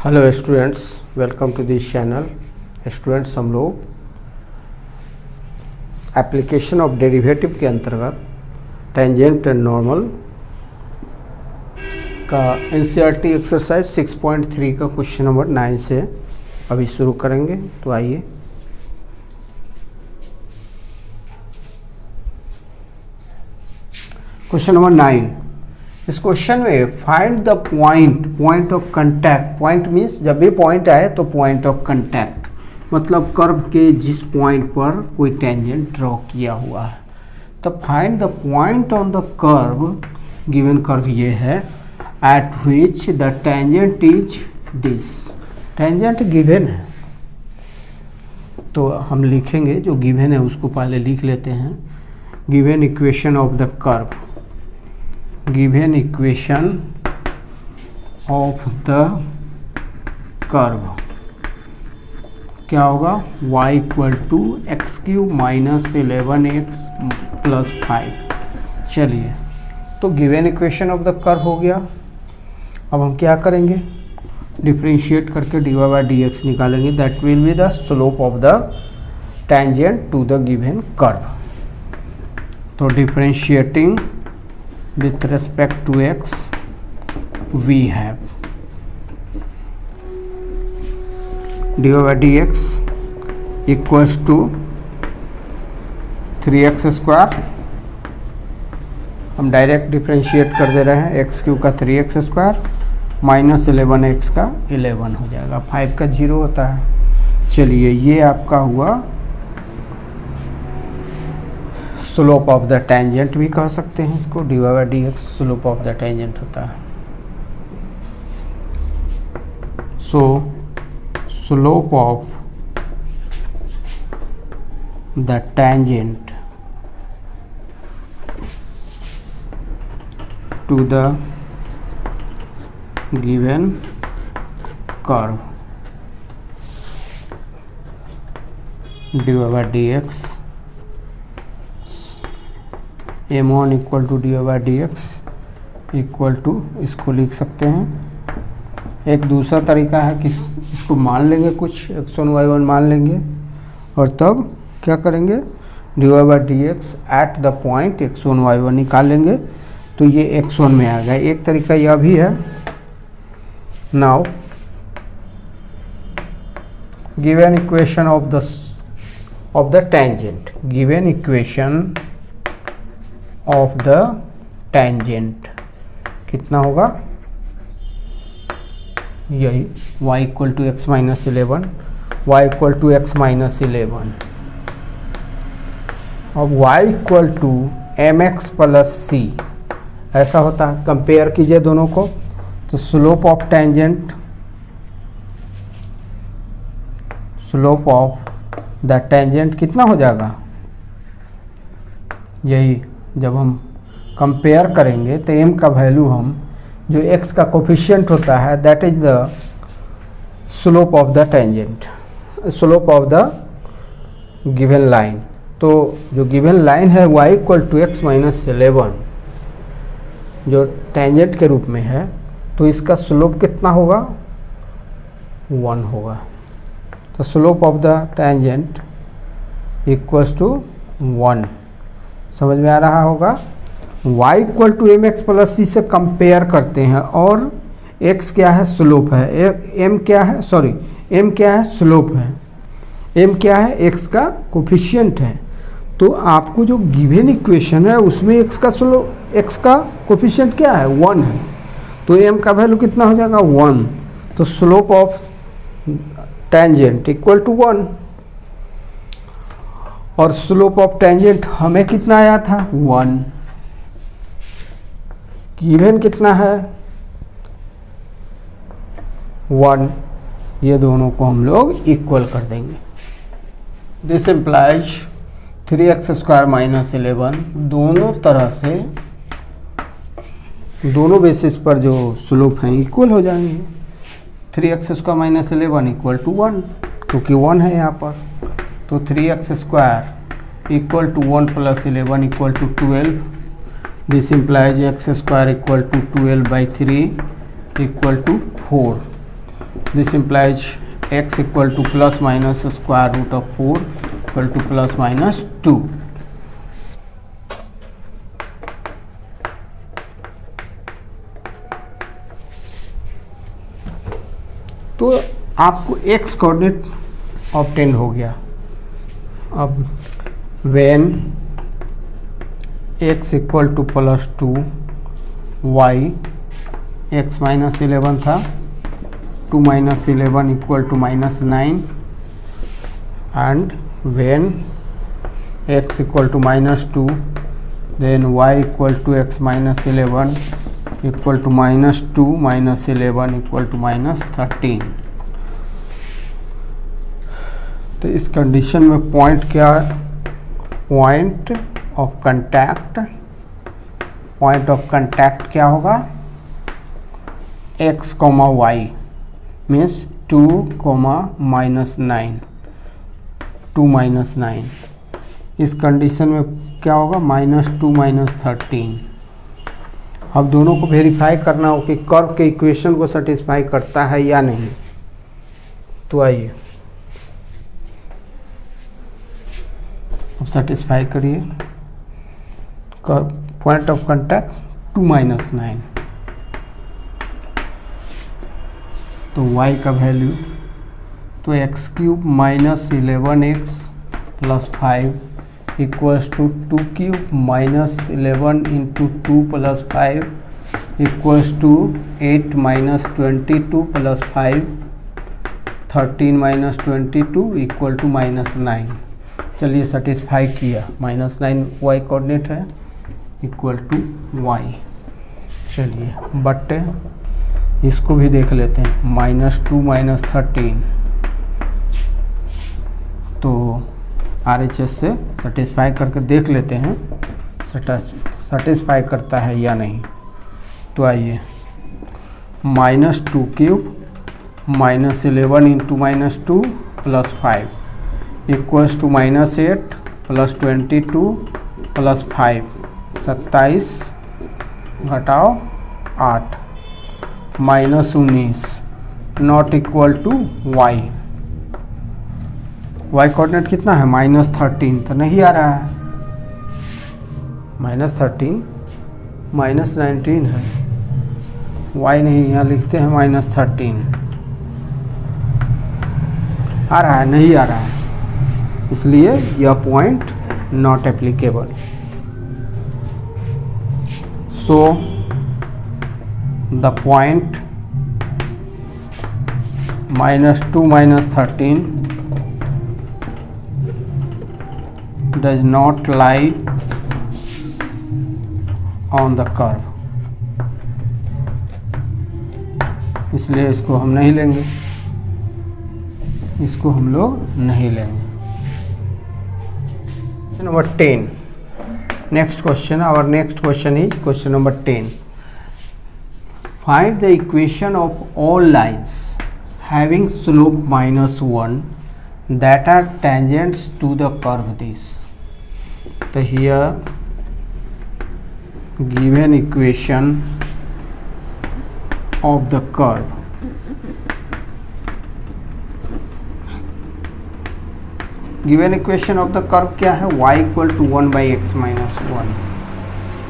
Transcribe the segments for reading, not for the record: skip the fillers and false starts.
Hello students, welcome to this channel. Students, हम लोग application of derivative के अंतर्गत टेंजेंट एंड नॉर्मल का एनसीईआरटी एक्सरसाइज 6.3 का क्वेश्चन नंबर 9 से अभी शुरू करेंगे। तो आइए क्वेश्चन नंबर 9। इस क्वेश्चन में find the point of contact. Point means जब भी पॉइंट आए तो पॉइंट ऑफ कंटैक्ट मतलब कर्व के जिस पॉइंट पर कोई टेंजेंट ड्रॉ किया हुआ है। तो find the point on the curve, given curve ये है, eight which the tangent is this. Tangent given है तो हम लिखेंगे, जो गिवन है उसको पहले लिख लेते हैं। Given equation of the curve, given equation of the curve क्या होगा? y equal to X cube minus 11x plus 5। चलिए, तो given equation of the curve हो गया। अब हम क्या करेंगे? डिफ्रेंशिएट करके dy बाई dx निकालेंगे। That will be the slope of the tangent to the given curve. तो differentiating with respect to x we have dy by dx equals to 3x square. हम डायरेक्ट डिफ्रेंशिएट कर दे रहे हैं। X Q का 3x square minus 11x का 11 हो जाएगा। 5 का 0 होता है। चलिए, ये आपका हुआ स्लोप ऑफ द टेंजेंट भी कह सकते हैं इसको। D Y by D X slope of the tangent होता है। So slope of the tangent to the given curve D Y by D X m1 equal to D by D x equal to, इसको लिख सकते हैं। एक दूसरा तरीका है कि इसको मान लेंगे, कुछ x1 y1 मान लेंगे और तब क्या करेंगे? D by D x eight the point x1 y1 निकाल लेंगे। तो ये x1 में आ गया। एक तरीका यह भी है। Now given equation of the tangent, given equation of the tangent कितना होगा? यही y equal to X minus 11, Y equal to X minus 11। अब y equal to M X plus C ऐसा होता है। कंपेयर कीजिए दोनों को। तो slope of tangent, slope of the tangent कितना हो जाएगा? यही जब हम कंपेयर करेंगे तो m का वैल्यू, हम जो x का कोफिशिएंट होता है, that is the slope of the tangent, slope of the given line. तो जो गिवन लाइन है y equal to X minus 11 जो टेंजेंट के रूप में है, तो इसका स्लोप कितना होगा? 1 होगा। तो slope of the tangent equals to 1। समझ में आ रहा होगा। y equal to M X plus C से कंपेयर करते हैं और x क्या है? स्लोप है। m क्या है? सॉरी, m क्या है? स्लोप है। m क्या है? x का कोफिशिएंट है। तो आपको जो गिवन इक्वेशन है उसमें x का स्लोप, x का कोफिशिएंट क्या है? 1 है। तो m का वैल्यू कितना हो जाएगा? 1। तो slope of tangent equal to 1। और स्लोप ऑफ टेंजेंट हमें कितना आया था? 1। गिवन कितना है? 1। ये दोनों को हम लोग इक्वल कर देंगे। This implies 3x square minus 11 दोनों तरह से, दोनों बेसिस पर जो स्लोप हैं इक्वल हो जाएंगे। 3x square minus 11 equal to 1, क्योंकि 1 है यहाँ पर। तो 3x square equal to 1 plus 11 equal to 12। This implies x square equal to 12 by 3 equal to 4। This implies x equal to plus minus square root of 4 equal to plus minus 2। तो आपको x coordinate obtain हो गया। अब when x equal to plus 2 y, x minus 11 था, 2 minus 11 equal to minus 9, and when x equal to minus 2 then y equal to x minus 11 equal to minus 2 minus 11 equal to minus 13। तो इस condition में point क्या है? Point of contact, point of contact क्या होगा? x, y means 2, minus 9, 2 minus 9। इस condition में क्या होगा? Minus 2 minus 13। अब दोनों को वेरीफाई करना हो कि कर्व के इक्वेशन को सेटिस्फाई करता है या नहीं। तो आइए अब सेटिस्फाई करिए। Curve point of contact 2 minus 9, तो y का वैल्यू तो x cube minus 11x plus 5 equals to 2 cube minus 11 into 2 plus 5 equals to 8 minus 22 plus 5, 13 minus 22 equal to minus 9। चलिए सेटिस्फाई किया, माइनस 9 y कोऑर्डिनेट है equal to y। चलिए but इसको भी देख लेते हैं, माइनस 2 माइनस 13 तो RHS से सेटिस्फाई करके देख लेते हैं सेटिस्फाई करता है या नहीं। तो आइए, minus 2 cube minus 11 into minus 2 plus 5 equals to minus 8 plus 22 plus 5, 27 घटाओ 8 minus 19 not equal to y। y coordinate कितना है? माइनस 13, तो नहीं आ रहा है। माइनस 13 माइनस 19 है, y नहीं, यहाँ लिखते हैं माइनस 13। आ रहा है? नहीं आ रहा है, इसलिए यह point not applicable. So the point minus 2 minus 13 does not lie on the curve, इसलिए इसको हम नहीं लेंगे, इसको हम लोग नहीं लेंगे। Number 10, next question, our next question is question number 10। Find the equation of all lines having slope minus 1 that are tangents to the curve this। तो here given equation of the curve, given equation of the curve क्या है? y equal to 1 by x minus 1।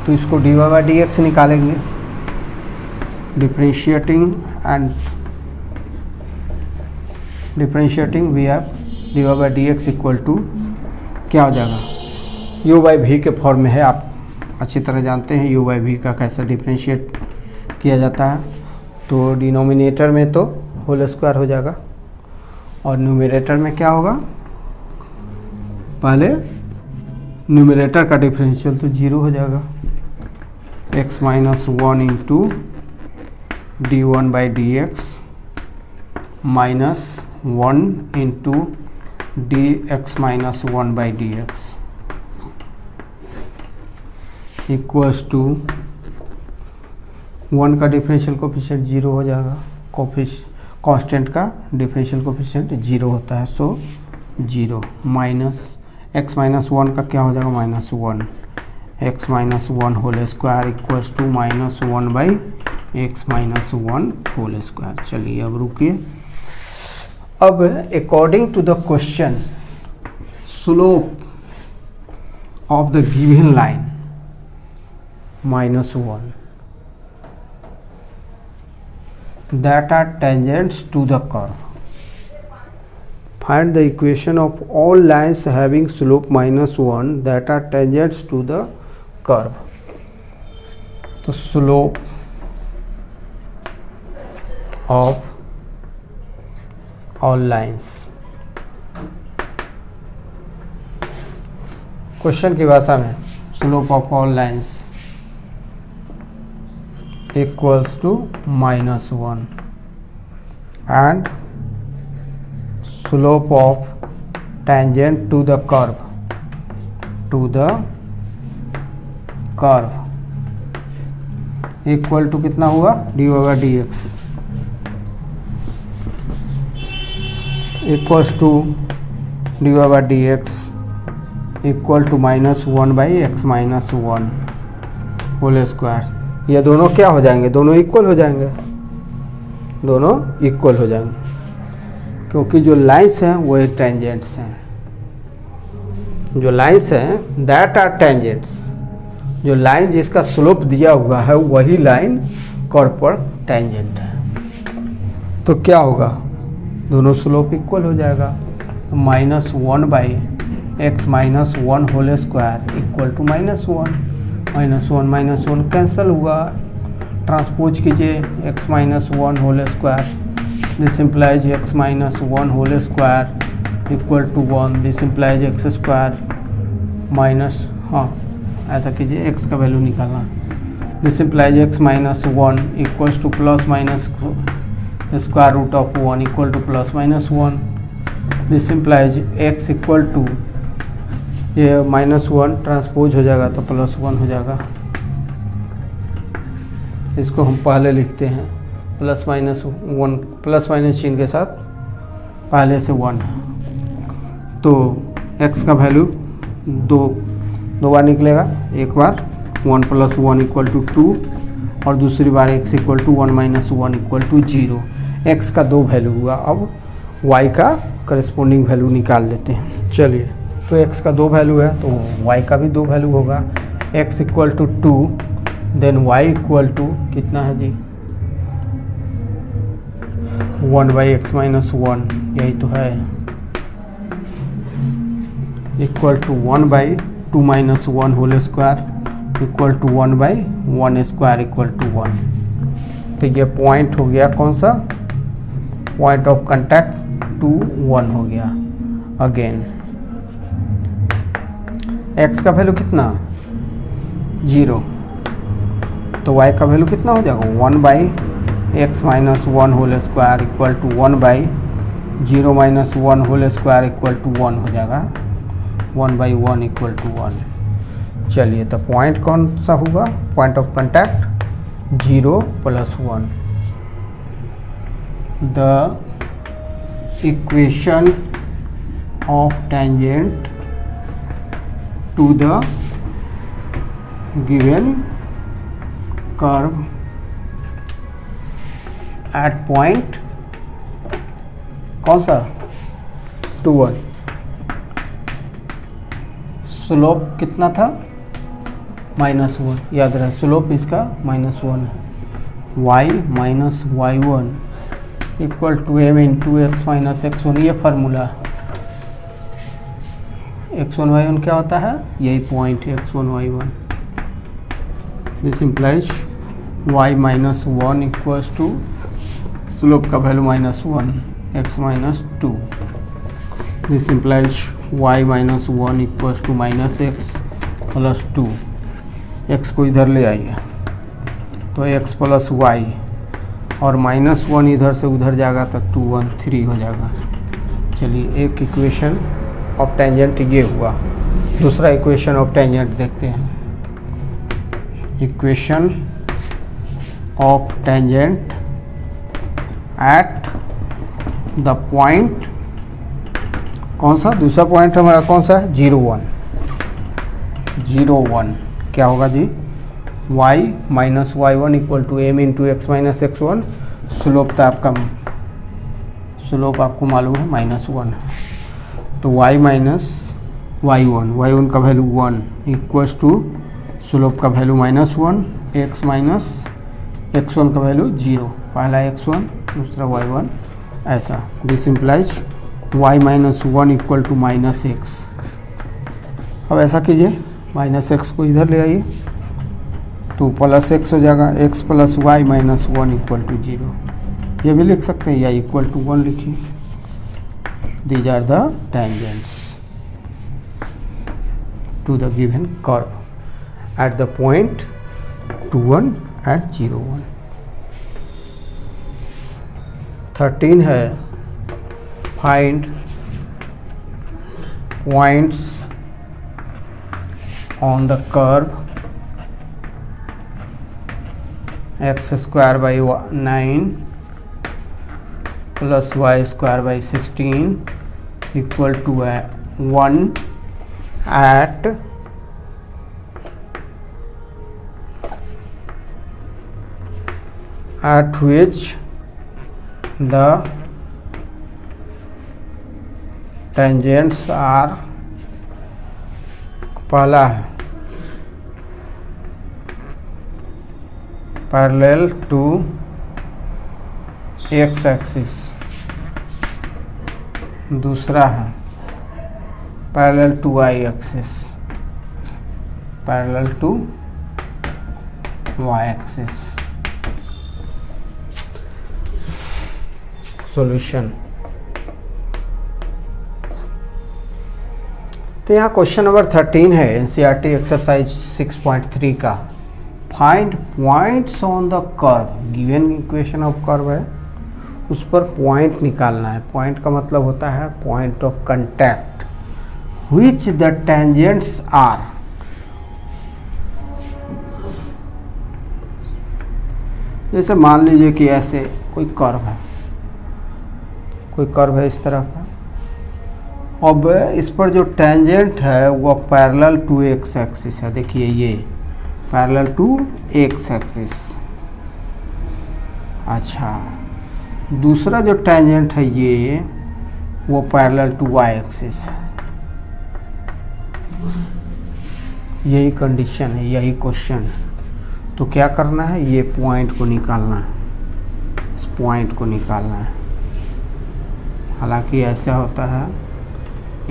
तो इसको dy by D x निकालेंगे, differentiating and differentiating we have dy by D x equal to क्या हो जाएगा? u by v के form में है, आप अच्छी तरह जानते हैं u बाई वी का कैसे डिफ्रेंशिएट किया जाता है। तो डिनोमिनेटर में तो होल स्क्वायर हो जाएगा और न्यूमरेटर में क्या होगा? पहले न्यूमरेटर का डिफरेंशियल तो 0 हो जाएगा, x minus 1 into d1 by D x minus 1 into d x minus 1 by D x equals to 1 का डिफरेंशियल कोफिशिएंट 0 हो जाएगा, कांस्टेंट का डिफरेंशियल कोफिशिएंट 0 होता है, सो 0 माइनस x माइनस 1 का क्या हो जाएगा? Minus 1, x minus 1 whole square equals to minus 1 by x minus 1 whole square. चलिए अब रुकिए, अब according to the question slope of the given line -1 that are tangents to the curve. Find the equation of all lines having slope -1 that are tangents to the curve. तो slope of all lines, question की भाषा में slope of all lines equals to -1 and slope of tangent to the curve equal to कितना हुआ dy/dx equals to dy/dx equal to -1/x-1 whole square. ये दोनों क्या हो जाएंगे, दोनों इक्वल हो जाएंगे, दोनों इक्वल हो जाएंगे क्योंकि जो लाइंस हैं वो टेंजेंट्स हैं। जो लाइंस हैं दैट आर टेंजेंट्स, जो लाइन जिसका स्लोप दिया हुआ है वही लाइन कर्व पर टेंजेंट है। तो क्या होगा, दोनों स्लोप इक्वल हो जाएगा। तो -1/x-1 whole square equal to -1 -1 cancel हुआ, ट्रांसपोज कीजिए x-1 whole square, this implies x-1 whole square equal to 1, this implies x square minus, हाँ ऐसा कीजिए, x का वैल्यू निकालना, this implies x-1 equals to plus minus square root of 1 equal to +-1, this implies x equal to, ये -1 transpose हो जाएगा तो +1 हो जाएगा। इसको हम पहले लिखते हैं +-1, प्लस माइनस चिन्ह के साथ पहले से 1, तो x का वैल्यू दो बार निकलेगा, एक बार 1 + 1 इक्वल टू 2 और दूसरी बार x equal to 1 - 1 equal to 0। x का 2 वैल्यू हुआ, अब y का करस्पॉन्डिंग वैल्यू निकाल लेते हैं। चलिए, तो x का 2 वैल्यू है तो y का भी 2 वैल्यू होगा, x equal to 2 then y equal to कितना है जी 1/x-1, यही तो है, equal to 1/2-1 whole square equal to 1/1² equal to 1। तो ये पॉइंट हो गया कौन सा, पॉइंट ऑफ कांटेक्ट 2, 1 हो गया। अगेन x का वैल्यू कितना 0, तो y का वैल्यू कितना हो जाएगा 1/x-1 whole square equal to 1/0-1 whole square equal to 1 हो जाएगा, 1/1 इक्वल टू 1। चलिए, तो पॉइंट कौन सा होगा, point of contact 0 + 1। The equation of tangent to the given curve at point कौन सा 2, 1। स्लोप कितना था -1, याद रहे स्लोप इसका -1 है, y - y1 equal to m × x - x1, ये फार्मूला। x1 y1 क्या होता है, यही point x1 y1, this implies y - 1 equals to slope का value -1 x - 2, this implies y - 1 equals to -x + 2। x को इधर ले आइए तो x + y और -1 इधर से उधर जाएगा तो 2, 1, 3 हो जाएगा। चलिए, एक इक्वेशन ऑफ टेंजेंट ये हुआ। दूसरा इक्वेशन ऑफ टेंजेंट देखते हैं। Equation of tangent at the point कौन सा, दूसरा पॉइंट हमारा कौन सा है 0, 1। 0, 1 क्या होगा जी, y - y1 equal to m × x - x1, slope था आपका, स्लोप आपको मालूम है -1 है, तो y माइनस y1 का वैल्यू 1 इक्वल्स टू स्लोप का वैल्यू -1, x माइनस x1 का वैल्यू 0, पहला x1 दूसरा y1, ऐसा। This implies y minus 1 equal to -x। अब ऐसा कीजिए, -x को इधर ले आइए तो +x हो जाएगा, x plus y minus 1 equal to 0। ये भी लिख सकते हैं या इक्वल टू 1 लिखिए। These are the tangents to the given curve at the point 2, 1 at 0, 1। 13 है, find points on the curve x² by 9 plus y² by 16 equal to 1 at which the tangents are, पहला है parallel to x axis, दूसरा है parallel to y axis, parallel to y axis. Solution, तो यहाँ question number 13 है NCERT exercise 6.3 का। Find points on the curve, given equation of curve है, उस पर पॉइंट निकालना है। पॉइंट का मतलब होता है point of contact, which the tangents are. जैसे मान लीजिए कि ऐसे कोई कर्व है, कोई कर्व है इस तरह का, अब इस पर जो टेंजेंट है वो पैरेलल टू एक्स एक्सिस है। देखिए ये पैरेलल टू एक्स एक्सिस। अच्छा, दूसरा जो टेंजेंट है ये वो पैरेलल टू वाई एक्सिस है। यही कंडीशन है, यही क्वेश्चन है। तो क्या करना है, ये पॉइंट को निकालना है, इस पॉइंट को निकालना है। हालांकि ऐसा होता है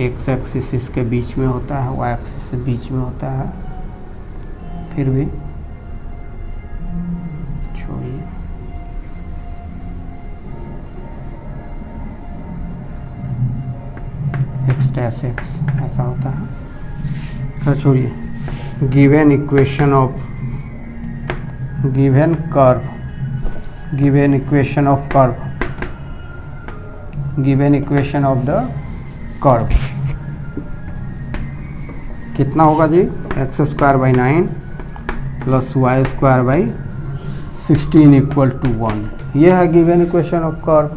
एक्स एक्सिस इसके बीच में होता है, वाई एक्सिस से बीच में होता है, फिर भी छोड़िए। एक्स डैश एक्स ऐसा होता है, फिर छोड़िए। Given equation of, given curve, given equation of curve, given equation of the curve कितना होगा जी, x² by 9 plus y² by 16 equal to 1। यह है गिवन इक्वेशन ऑफ कर्व।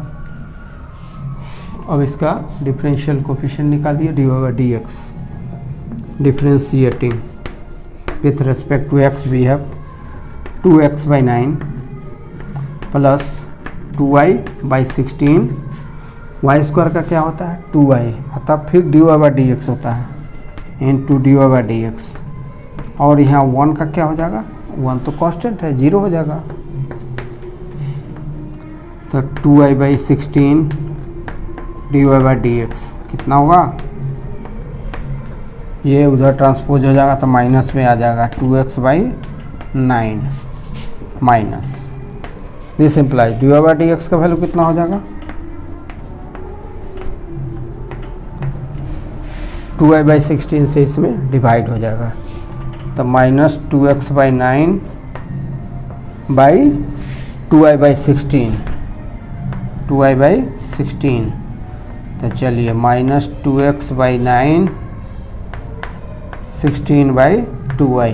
अब इसका डिफरेंशियल कोफिशिएंट निकालिए, dy/dx। Differentiating with respect to x we have 2x by 9 plus 2y by 16, y² का क्या होता है 2y, अतः फिर dy/dx होता है इंटू dy/dx। और यहाँ 1 का क्या हो जाएगा, 1 तो कांस्टेंट है, 0 हो जाएगा। तो 2y by 16 dy/dx कितना होगा, ये उधर ट्रांसपोज हो जाएगा तो माइनस में आ जाएगा 2x by 9 minus. This implies dy/dx का वैल्यू कितना हो जाएगा, 2y by 16 से इसमें डिवाइड हो जाएगा तो minus 2x by 9 by 2y by 16, 2y by 16। तो चलिए minus 2x by 9 16 by 2y।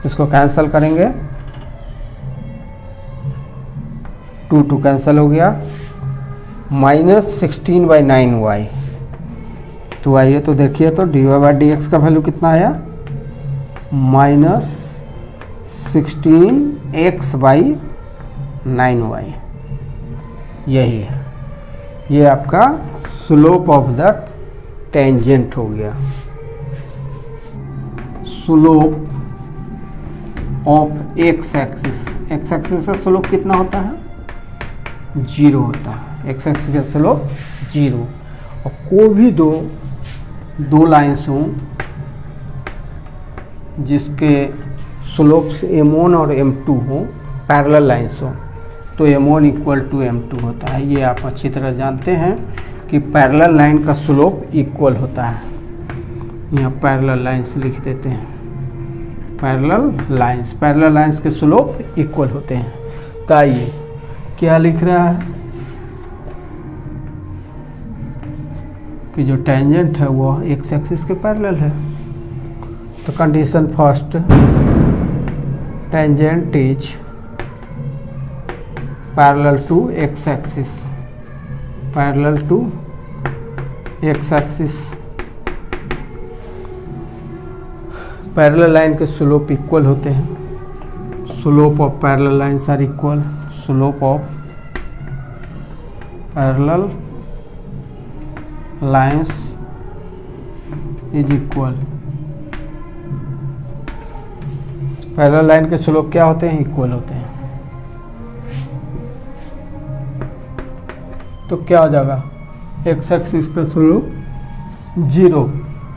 इसको कैंसिल करेंगे, 2 कैंसिल हो गया, माइनस 16 by 9y। तो आइए तो देखिए तो dy/dx का वैल्यू कितना आया, माइनस 16x by 9y, यही है, ये आपका स्लोप ऑफ द टेंजेंट हो गया। Slope of x axis, x axis का स्लोप कितना होता है? 0 होता है, एक्स एक्सिस का स्लोप 0। और कोई भी दो लाइन्स हों जिसके स्लोप्स m1 और m2 हो, पैरेलल लाइन्स हो, तो m1 इक्वल टू m2 होता है। ये आप अच्छी तरह जानते हैं कि पैरेलल लाइन का स्लोप इक्वल होता है। यहाँ पैरेलल लाइन्स लिख देते हैं, पैरेलल लाइन्स के स्लोप इक्वल होते हैं। तो आइए क्या लिख रहा है कि जो टेंजेंट है वो एक्स एक्सिस के पैरेलल है। तो condition first, tangent is parallel to x axis, parallel to x axis. Parallel line के स्लोप इक्वल होते हैं, slope of parallel lines are equal, slope of parallel lines is equal. Parallel line के slope क्या होते हैं? Equal होते हैं। तो क्या हो जाएगा? एक्स एक्सिस का स्लोप 0,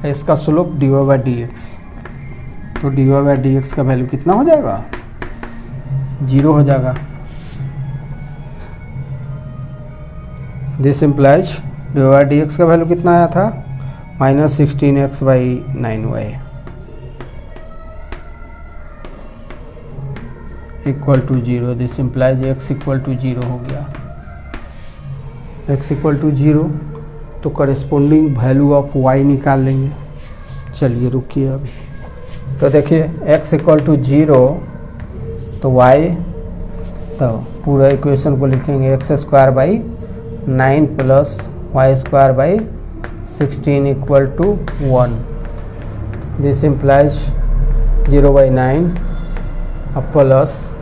इसका स्लोप dy/dx। तो dy/dx का वैल्यू कितना हो जाएगा? 0 हो जाएगा। दिस इम्प्लाइज dy/dx का वैल्यू कितना आया था? -16x/9y equal to 0। This implies x equal to 0 हो गया। x इक्वल टू 0, तो करेस्पोंडिंग वैल्यू ऑफ y निकाल लेंगे। चलिए रुकिए अभी। तो देखिए x इक्वल टू 0, तो y, तो पूरा इक्वेशन को लिखेंगे x²/9 plus y²/16 equal to 1। This implies 0/9 plus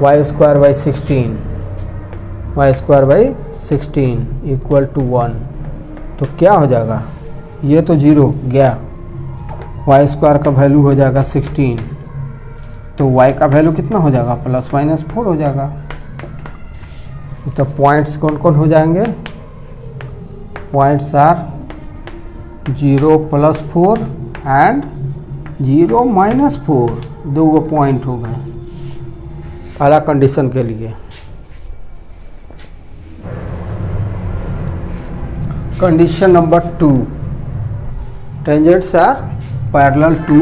y²/16 equal to 1। तो क्या हो जाएगा? ये तो 0 गया, y² का वैल्यू हो जाएगा 16, तो y का वैल्यू कितना हो जाएगा? ±4 हो जाएगा। तो पॉइंट्स कौन कौन हो जाएंगे? पॉइंट्स आर 0 + 4 एंड 0 - 4, 2 पॉइंट हो गए पहला कंडीशन के लिए। Condition number 2, tangents are parallel to,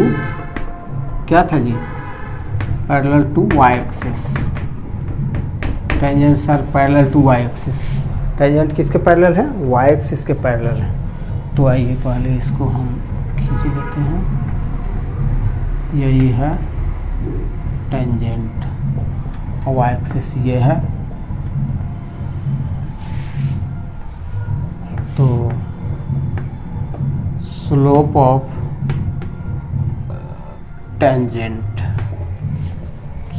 क्या था जी? Parallel to y axis. Tangents are parallel to y axis. Tangent किसके पैरेलल है? y एक्सिस के पैरेलल है। तो आइए पहले इसको हम खींच लेते हैं। यही है टेंजेंट और y एक्सिस ये है। तो slope of tangent,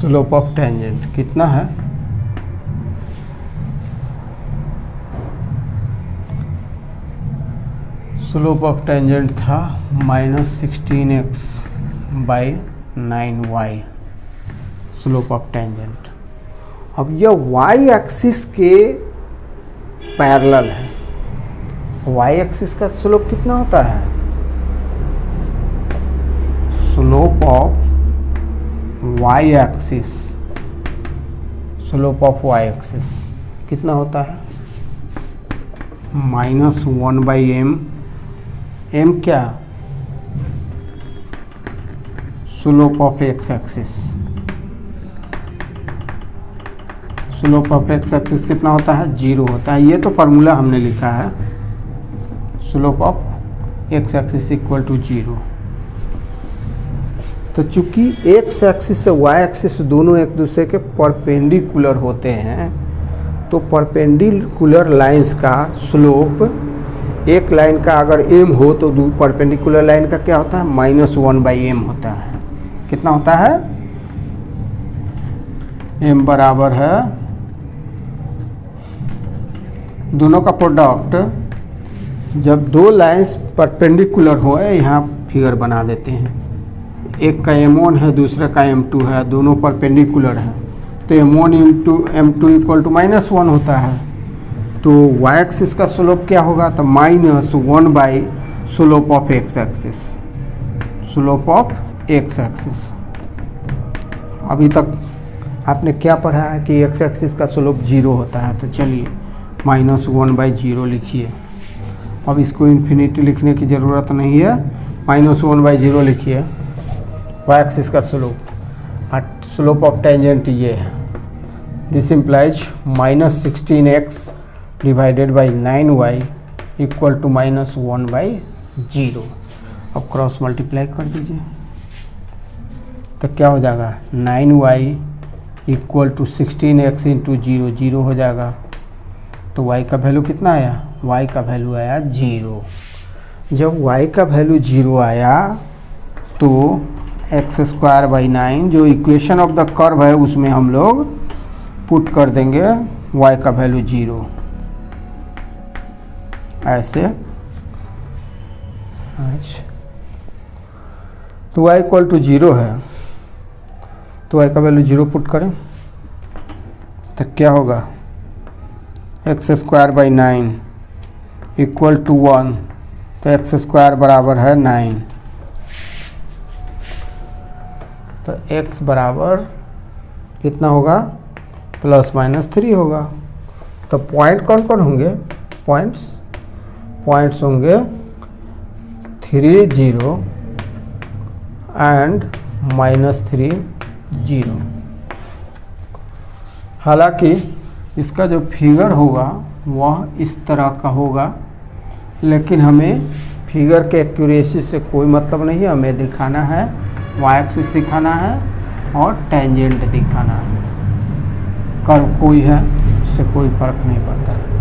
slope of tangent कितना है? स्लोप ऑफ टेंजेंट था -16x/9y, स्लोप ऑफ टेंजेंट। अब यह y एक्सिस के पैरेलल है। y एक्सिस का स्लोप कितना होता है? Slope of y axis, slope of y axis कितना होता है? -1/m। m क्या? Slope of x axis. Slope of x axis कितना होता है? 0 होता है। ये तो फार्मूला हमने लिखा है, slope of x axis equal to 0। तो चूंकि x एक्सिस से y एक्सिस दोनों एक दूसरे के परपेंडिकुलर होते हैं, तो परपेंडिकुलर लाइंस का स्लोप, एक लाइन का अगर m हो तो परपेंडिकुलर लाइन का क्या होता है? -1/m होता है। कितना होता है? m बराबर है दोनों का प्रोडक्ट जब दो लाइंस परपेंडिकुलर हो, यहाँ फिगर बना देते हैं, एक का m1 है दूसरे का m2 है, दोनों परपेंडिकुलर है, तो m1 into m2 equal to -1 होता है। तो y एक्सिस का स्लोप क्या होगा, तो -1 by slope of x axis, slope of x axis. अभी तक आपने क्या पढ़ा है कि x एक्सिस का स्लोप 0 होता है, तो चलिए -1/0 लिखिए। अब इसको इन्फिनिटी लिखने की ज़रूरत नहीं है, -1/0 लिखिए y एक्सिस का स्लोप, और स्लोप ऑफ टेंजेंट ये है। This implies -16x divided by 9y equal to -1/0। अब क्रॉस मल्टीप्लाई कर दीजिए तो क्या हो जाएगा, 9y equal to 16x into 0, 0 हो जाएगा। तो y का वैल्यू कितना आया, y का वैल्यू आया 0। जब y का वैल्यू 0 आया तो x²/9 जो इक्वेशन ऑफ द कर्व है उसमें हम लोग पुट कर देंगे y का वैल्यू 0, ऐसे। अच्छा, तो y इक्वल टू 0 है, तो y का वैल्यू 0 पुट करें तो क्या होगा, x²/9 इक्वल टू 1, तो x² बराबर है 9, तो x बराबर कितना होगा, ±3 होगा। तो पॉइंट कौन कौन होंगे, पॉइंट्स होंगे 3 0 एंड -3 0। हालांकि इसका जो फिगर होगा वह इस तरह का होगा, लेकिन हमें फिगर के एक्यूरेसी से कोई मतलब नहीं है, हमें दिखाना है y एक्सिस दिखाना है और टेंजेंट दिखाना है। कर्व कोई है, उससे कोई फर्क नहीं पड़ता है।